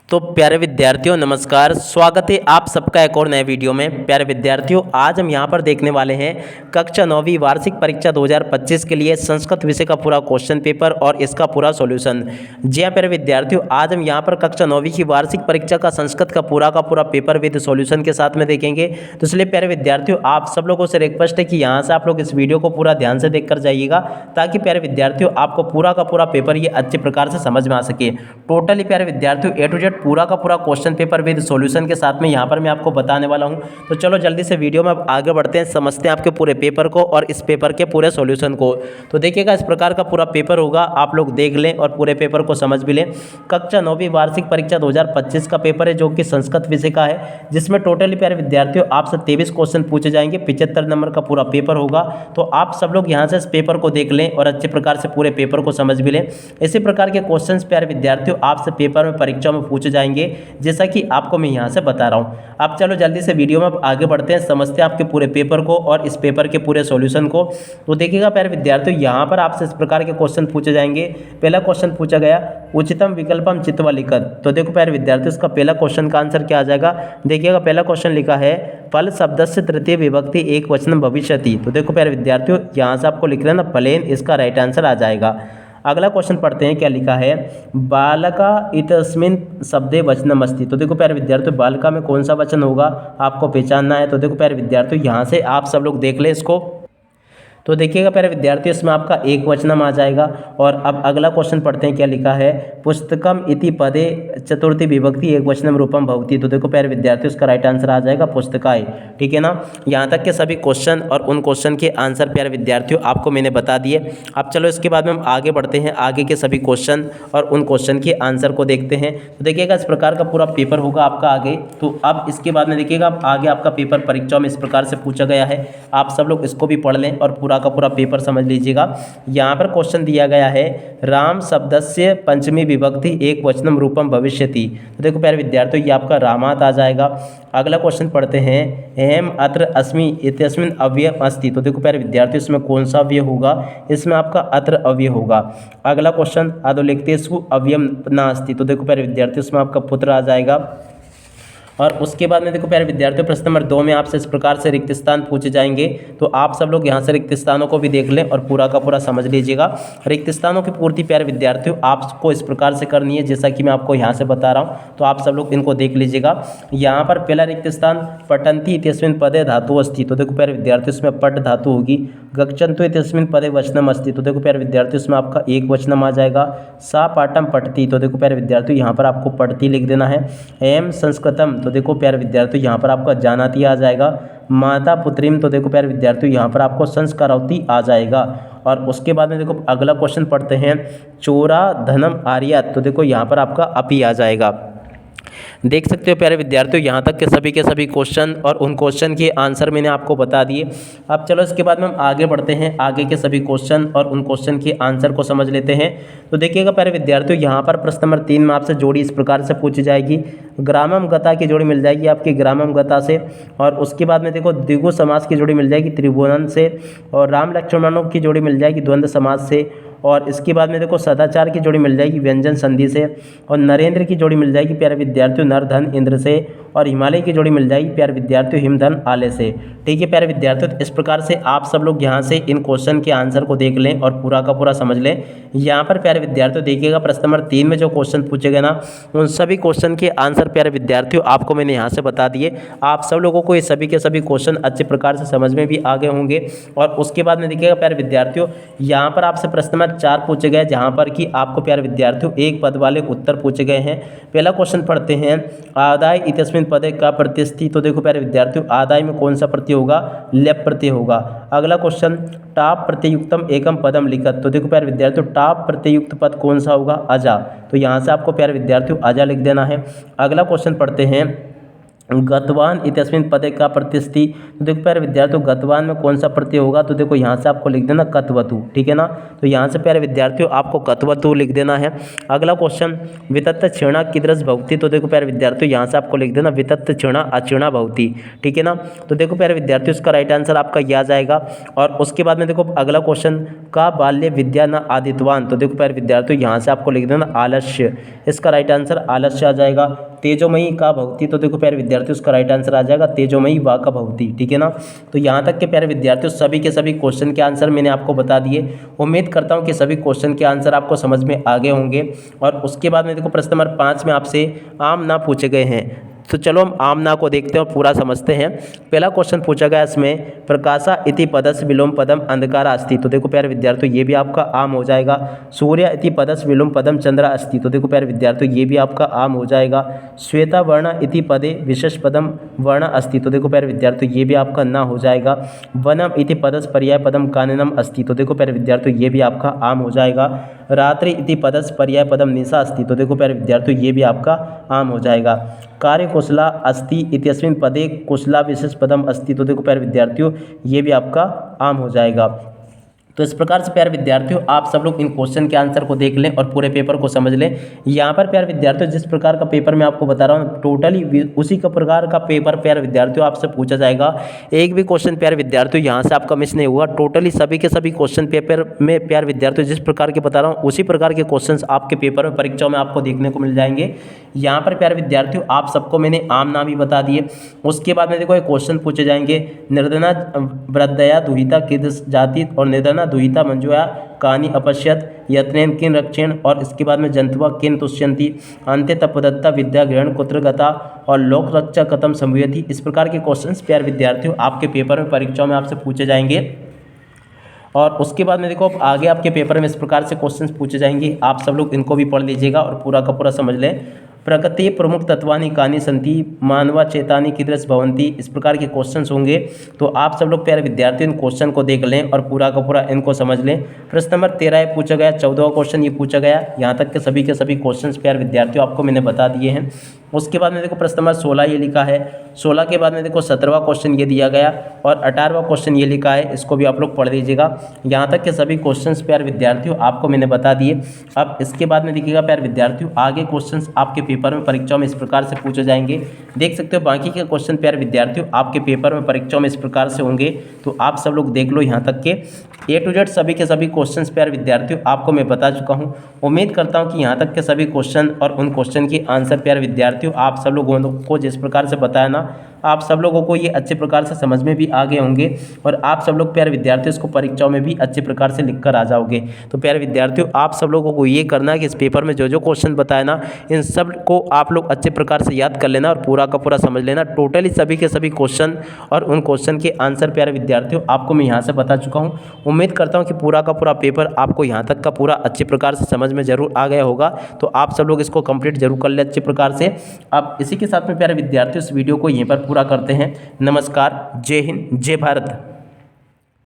तो प्यारे विद्यार्थियों नमस्कार, स्वागत है आप सबका एक और नए वीडियो में। प्यारे विद्यार्थियों, आज हम यहाँ पर देखने वाले हैं कक्षा 9वीं वार्षिक परीक्षा 2025 के लिए संस्कृत विषय का पूरा क्वेश्चन पेपर और इसका पूरा सॉल्यूशन। जी हाँ प्यारे विद्यार्थियों, आज हम यहाँ पर कक्षा 9वीं की वार्षिक परीक्षा का संस्कृत का पूरा पेपर विद सॉल्यूशन के साथ में देखेंगे। तो इसलिए प्यारे विद्यार्थियों, आप सब लोगों से रिक्वेस्ट है कि यहाँ से आप लोग इस वीडियो को पूरा ध्यान से देख कर जाइएगा, ताकि प्यारे विद्यार्थियों आपको पूरा का पूरा पेपर ये अच्छे प्रकार से समझ में आ सके। टोटली प्यारे विद्यार्थियों ए टू जेड पूरा का पूरा क्वेश्चन पेपर विद सॉल्यूशन के साथ में यहाँ पर मैं आपको बताने वाला हूँ। तो चलो जल्दी से वीडियो में आगे बढ़ते हैं, समझते हैं आपके पूरे पेपर को और इस पेपर के पूरे सॉल्यूशन को। तो देखिएगा, इस प्रकार का पूरा पेपर होगा, आप लोग देख लें और पूरे पेपर को समझ भी लें। कक्षा 9वीं वार्षिक परीक्षा 2025 का पेपर है, जो कि संस्कृत विषय का है, जिसमें टोटली प्यारे विद्यार्थियों आपसे 23 क्वेश्चन पूछे जाएंगे। 75 नंबर का पूरा पेपर होगा। तो आप सब लोग यहाँ से इस पेपर को देख लें और अच्छे प्रकार से पूरे पेपर को समझ भी लें। इसी प्रकार के क्वेश्चंस प्यारे विद्यार्थियों आपसे पेपर में परीक्षा में पूछे जाएंगे, जैसा कि आपको मैं यहाँ से बता रहा हूँ। आप चलो जल्दी से वीडियो में आगे बढ़ते हैं, समझते हैं आपके पूरे पेपर को और इस पेपर के पूरे सॉल्यूशन को। तो देखिएगा प्यारे विद्यार्थियों, यहाँ पर आपसे इस प्रकार के क्वेश्चन पूछे जाएंगे। पहला क्वेश्चन पूछा गया, उच्चतम विकल्पम चित्वा लिखत। तो देखो प्यारे विद्यार्थियों, इसका पहला क्वेश्चन का आंसर क्या आ जाएगा। देखिएगा, पहला क्वेश्चन लिखा है फल शब्द से तृतीय विभक्ति एक वचन भविष्यति। तो देखो प्यारे विद्यार्थियों, यहाँ से आपको लिख रहे हैं ना प्लेन, इसका राइट आंसर आ जाएगा। अगला क्वेश्चन पढ़ते हैं, क्या लिखा है, बालका इतस्मिन शब्दे वचनम अस्ति। तो देखो प्यारे विद्यार्थियों, बालका में कौन सा वचन होगा आपको पहचानना है। तो देखो प्यारे विद्यार्थियों, यहाँ से आप सब लोग देख लें इसको। तो देखिएगा प्यारे विद्यार्थियों, इसमें आपका एक वचनम आ जाएगा। और अब अगला क्वेश्चन पढ़ते हैं, क्या लिखा है, पुस्तकम इति पदे चतुर्थी विभक्ति एक वचनम रूपम भवति। तो देखो प्यारे विद्यार्थियों, इसका राइट आंसर आ जाएगा पुस्तकाय। ठीक है ना। यहाँ तक के सभी क्वेश्चन और उन क्वेश्चन के आंसर प्यारे विद्यार्थियों आपको मैंने बता दिए। अब चलो इसके बाद में हम आगे बढ़ते हैं, आगे के सभी क्वेश्चन और उन क्वेश्चन के आंसर को देखते हैं। तो देखिएगा, इस प्रकार का पूरा पेपर होगा आपका आगे। तो अब इसके बाद में देखिएगा, आगे आपका पेपर परीक्षा में इस प्रकार से पूछा गया है, आप सब लोग इसको भी पढ़ लें और पूरा का पूरा पेपर समझ लीजिएगा। यहाँ पर क्वेश्चन दिया गया है, राम शब्दस्य पंचमी विभक्ति एक वचनम रूपम भविष्यति। तो देखो प्यारे विद्यार्थियों, ये आपका रामात आ जाएगा। अगला क्वेश्चन पढ़ते हैं, अहम अत्र अस्मि इत्यस्मिन् अव्ययम अस्ति। तो देखो प्यारे विद्यार्थियों, इसमें कौन सा अव्यय होगा, इसमें आपका अत्र अव्यय होगा। अगला क्वेश्चन, अधोलिखितेषु अव्ययम नास्ति। तो देखो प्यारे विद्यार्थियों, इसमें आपका पुत्र आ जाएगा। और उसके बाद में देखो प्यारे विद्यार्थियों, प्रश्न नंबर 2 में आपसे इस प्रकार से रिक्त स्थान पूछे जाएंगे। तो आप सब लोग यहाँ से रिक्त स्थानों को भी देख लें और पूरा का पूरा समझ लीजिएगा। रिक्त स्थानों की पूर्ति प्यारे विद्यार्थियों आपको इस प्रकार से करनी है, जैसा कि मैं आपको यहाँ से बता रहा हूँ। तो आप सब लोग इनको देख लीजिएगा। यहाँ पर पहला रिक्त स्थान, पठन्ति इत्यस्मिन् पदे धातु अस्ति। तो देखो प्यारे विद्यार्थियों, इसमें पट धातु होगी। गच्छन्तु इत्यस्मिन् पदे वचनम अस्ति। तो देखो प्यारे विद्यार्थियों, इसमें आपका एक वचनम आ जाएगा। सा पाठम पठति। तो देखो प्यारे विद्यार्थियों, यहाँ पर आपको पठति लिख देना है। एम संस्कृतम। तो देखो प्यारे विद्यार्थियों, यहाँ पर आपका जानाति आ जाएगा। माता पुत्रीम। तो देखो प्यारे विद्यार्थियों, यहाँ पर आपको संस्कारावती आ जाएगा। और उसके बाद में देखो अगला क्वेश्चन पढ़ते हैं, चोरा धनम आर्यात। तो देखो यहाँ पर आपका अपी आ जाएगा। देख सकते हो प्यारे विद्यार्थियों, यहाँ तक के सभी क्वेश्चन और उन क्वेश्चन के आंसर मैंने आपको बता दिए। अब चलो इसके बाद में हम आगे बढ़ते हैं, आगे के सभी क्वेश्चन और उन क्वेश्चन के आंसर को समझ लेते हैं। तो देखिएगा प्यारे विद्यार्थियों, यहाँ पर प्रश्न नंबर 3 में आपसे जोड़ी इस प्रकार से पूछी जाएगी। ग्रामम गता की जोड़ी मिल जाएगी आपकी ग्रामम गता से। और उसके बाद में देखो द्विगु समास की जोड़ी मिल जाएगी त्रिभुवन से। और राम लक्ष्मणों की जोड़ी मिल जाएगी द्वंद्व समास से। और इसके बाद में देखो सदाचार की जोड़ी मिल जाएगी व्यंजन संधि से। और नरेंद्र की जोड़ी मिल जाएगी प्यारे विद्यार्थियों नर धन इंद्र से। और हिमालय की जोड़ी मिल जाएगी प्यारे विद्यार्थियों हिमधन आले से। ठीक है प्यारे विद्यार्थियों, तो इस प्रकार से आप सब लोग यहाँ से इन क्वेश्चन के आंसर को देख लें और पूरा का पूरा समझ लें। यहाँ पर प्यारे विद्यार्थियों देखिएगा, प्रश्न नंबर 3 में जो क्वेश्चन पूछे गए ना, उन सभी क्वेश्चन के आंसर प्यारे विद्यार्थियों आपको मैंने यहाँ से बता दिए। आप सब लोगों को ये सभी के सभी क्वेश्चन अच्छे प्रकार से समझ में भी आ गए होंगे। और उसके बाद में देखिएगा प्यारे विद्यार्थियों, यहाँ पर आपसे प्रश्न नंबर 4 पूछे गए, जहाँ पर कि आपको प्यारे विद्यार्थियों एक पद वाले उत्तर पूछे गए हैं। पहला क्वेश्चन पढ़ते हैं, आदाय इत्यस्मिन् पदे का प्रत्यय अस्ति। तो देखो प्यारे विद्यार्थियों, आदाय में कौन सा प्रत्यय होगा, लेप प्रत्यय होगा। अगला क्वेश्चन, टाप प्रत्ययुक्तम एकम पदम लिखत। तो देखो प्यारे विद्यार्थियों, टाप प्रत्ययुक्त पद कौन सा होगा, अजा। तो यहाँ से आपको प्यारे विद्यार्थियों अजा लिख देना है। अगला क्वेश्चन पढ़ते हैं, गतवान इत्यस्मिन् पदे का प्रत्यस्ति। तो देखो प्यारे विद्यार्थियों गतवान में कौन सा प्रत्यय होगा, तो देखो यहाँ से आपको लिख देना कतवतु, ठीक है ना। तो यहाँ से प्यारे विद्यार्थियों आपको कतवतु लिख देना है। अगला क्वेश्चन वितत क्षीणा कीदृश भवति। तो देखो प्यारे विद्यार्थियों यहाँ से आपको लिख देना वितत क्षीणा अक्षीणा भवति, ठीक है ना। तो देखो प्यारे विद्यार्थियों इसका राइट आंसर आपका यह आ जाएगा। और उसके बाद में देखो अगला क्वेश्चन का बाल्य विद्या न आदितवान। तो देखो प्यारे विद्यार्थियों यहाँ से आपको लिख देना आलस्य, इसका राइट आंसर आलस्य आ जाएगा। तेजोमयी का भवति। तो देखो प्यारे विद्यार्थियों उसका राइट आंसर आ जाएगा तेजोमयी वा का भवति, ठीक है ना। तो यहाँ तक के प्यारे विद्यार्थियों सभी के सभी क्वेश्चन के आंसर मैंने आपको बता दिए। उम्मीद करता हूँ कि सभी क्वेश्चन के आंसर आपको समझ में आ गए होंगे। और उसके बाद में देखो प्रश्न नंबर 5 में आपसे आम ना पूछे गए हैं। तो चलो हम आमना को देखते हैं और पूरा समझते हैं। पहला क्वेश्चन पूछा गया इसमें प्रकाशा इति पदस्य विलोम पदम अंधकारा अस्ति। तो देखो प्यारे विद्यार्थियों ये भी आपका आम हो जाएगा। सूर्य इति पदस्य विलोम पदम चंद्रा अस्ति। तो देखो प्यारे विद्यार्थियों ये भी आपका आम हो जाएगा। श्वेता वर्ण इति पदे विशेष पदम वर्ण अस्ति। तो देखो प्यारे विद्यार्थियों ये भी आपका ना हो जाएगा। वनम इति पदस्य पर्याय पदम काननम अस्ति। तो देखो प्यारे विद्यार्थियों ये भी आपका आम हो जाएगा। रात्रि इति पदस्य पर्याय पदम निशा अस्ति। तो देखो प्यारे विद्यार्थियों ये भी आपका आम हो जाएगा। कार्य कुशला अस्ति इत्यस्मिन् पदे कुशला विशेष पदम अस्ति। तो देखो प्यारे विद्यार्थियों ये भी आपका आम हो जाएगा। तो इस प्रकार से प्यारे विद्यार्थियों आप सब लोग इन क्वेश्चन के आंसर को देख लें और पूरे पेपर को समझ लें। यहाँ पर प्यारे विद्यार्थियों जिस प्रकार का पेपर मैं आपको बता रहा हूँ टोटली उसी का प्रकार का पेपर प्यारे विद्यार्थियों आपसे पूछा जाएगा। एक भी क्वेश्चन प्यारे विद्यार्थियों यहाँ से आपका मिस नहीं हुआ। टोटली सभी के सभी क्वेश्चन पेपर में प्यारे विद्यार्थियों जिस प्रकार के बता रहा हूँ उसी प्रकार के क्वेश्चन आपके पेपर में परीक्षाओं में आपको देखने को मिल जाएंगे। यहाँ पर प्यारे विद्यार्थियों आप सबको मैंने आम नाम ही बता दिए। उसके बाद में देखो एक क्वेश्चन पूछे जाएंगे निर्धना वृद्धया दुहिता किस जाति और निर्धना दुहिता मंजुया कानी अपश्यत यत्नेन किन रक्षेण। और इसके बाद में जंतवा किन तुष्यंती अंत्य तपदत्ता विद्या ग्रहण कुत्र गता और लोक रक्षा कथम संभूयति। इस प्रकार के क्वेश्चंस प्यारे विद्यार्थियों आपके पेपर में परीक्षाओं में आपसे पूछे जाएंगे। और उसके बाद में देखो आगे आपके पेपर में इस प्रकार से क्वेश्चंस पूछे जाएंगे। आप सब लोग इनको भी पढ़ लीजिएगा और पूरा का पूरा समझ लें। प्रकृति प्रमुख तत्वानि कानि संति मानवा चेतानि कीदृश भवन्ति। इस प्रकार के क्वेश्चंस होंगे। तो आप सब लोग प्यारे विद्यार्थी इन क्वेश्चन को देख लें और पूरा का पूरा इनको समझ लें। प्रश्न नंबर 13 पूछा गया, 14वां क्वेश्चन ये पूछा गया। यहाँ तक के सभी क्वेश्चंस प्यारे विद्यार्थियों आपको मैंने बता दिए हैं। उसके बाद में देखो प्रश्न नंबर 16 ये लिखा है। 16 के बाद में देखो 17वां क्वेश्चन ये दिया गया और 18वां क्वेश्चन ये लिखा है। इसको भी आप लोग पढ़ लीजिएगा। यहाँ तक के सभी क्वेश्चंस प्यारे विद्यार्थियों आपको मैंने बता दिए। अब इसके बाद में देखिएगा प्यारे विद्यार्थियों आगे क्वेश्चंस आपके पेपर में परीक्षाओं में इस प्रकार से पूछे जाएंगे। देख सकते हो बाकी के क्वेश्चन प्यारे विद्यार्थियों आपके पेपर में परीक्षाओं में इस प्रकार से होंगे। तो आप सब लोग देख लो यहाँ तक के A to Z सभी के सभी क्वेश्चंस प्यारे विद्यार्थियों आपको मैं बता चुका हूँ। उम्मीद करता हूँ कि यहाँ तक के सभी क्वेश्चन और उन क्वेश्चन के आंसर प्यारे विद्यार्थियों आप सब लोगों को जिस प्रकार से बताया ना आप सब लोगों को ये अच्छे प्रकार से समझ में भी आ गए होंगे। और आप सब लोग प्यारे विद्यार्थियों इसको परीक्षाओं में भी अच्छे प्रकार से लिख कर आ जाओगे। तो प्यारे विद्यार्थियों आप सब लोगों को ये करना है कि इस पेपर में जो जो क्वेश्चन बताए ना इन सब को आप लोग अच्छे प्रकार से याद कर लेना और पूरा का पूरा समझ लेना। टोटली सभी के सभी क्वेश्चन और उन क्वेश्चन के आंसर प्यारे विद्यार्थियों आपको मैं यहाँ से बता चुका हूँ। उम्मीद करता हूँ कि पूरा का पूरा पेपर आपको यहाँ तक का पूरा अच्छे प्रकार से समझ में जरूर आ गया होगा। तो आप सब लोग इसको कंप्लीट जरूर कर ले अच्छे प्रकार से। अब इसी के साथ में प्यारे विद्यार्थियों इस वीडियो को यहीं पर पूरा करते हैं। नमस्कार, जय हिंद, जय भारत।